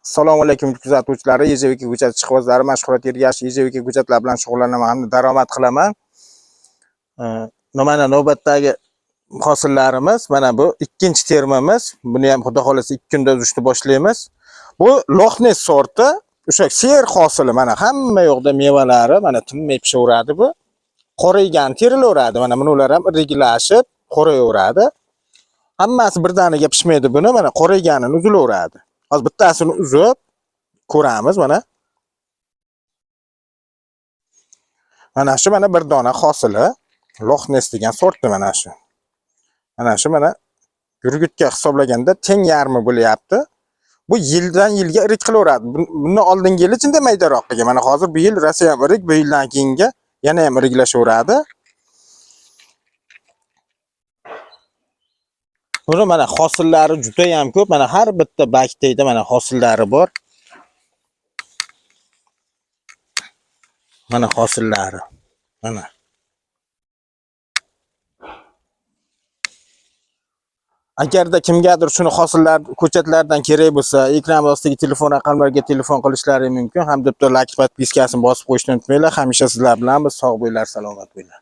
Assalomu alaykum kuzatuvchilari, Ejevika ko'chat ishqibozlari, mashg'ulot ergashi Ejevika ko'chatlar bilan shug'ullanaman hamda daromad qilaman. Mana navbatdagi hosillarimiz, mana bu ikkinchi termamiz. Buni ham xudo xolasa 2 kunda uzishni boshlaymiz. Bu Loxnes sorti, o'sha ser hosili, mana hamma yoqda mevalari, mana tinmay pishaveradi bu. Qoraygan terilaveradi, mana bular ham irgilashib, qorayaveradi. Hammasi birdaniga pishmaydi buni, mana qorayganini uzilaveradi. Hozir bittasini uzib ko'ramiz mana. Mana shu mana bir dona hosili, Loxnes degan sortni mana shu. Mana shu mana yurgutga hisoblaganda teng yarmi bo'lyapti. Bu yildan yilga irik qilaveradi. Bundan oldingi yil ichida maydaroq qilgan. Mana hozir bu yil rosa ham irik, bu yildan keyinga yana ham iriklashaveradi. Buni mana hosillari juda ham ko'p. Mana har bitta baktayda mana hosillari bor. Mana hosillari. Mana. Agarda kimgadir shuni hosillar ko'chatlardan kerak bo'lsa, ekran ostidagi telefon raqamlariga telefon qilishlari mumkin. Hamda bitta like podpiskasini bosib qo'yishni unutmanglar. Hamisha sizlar bilanmiz. Sog' bo'linglar, salomat bo'linglar.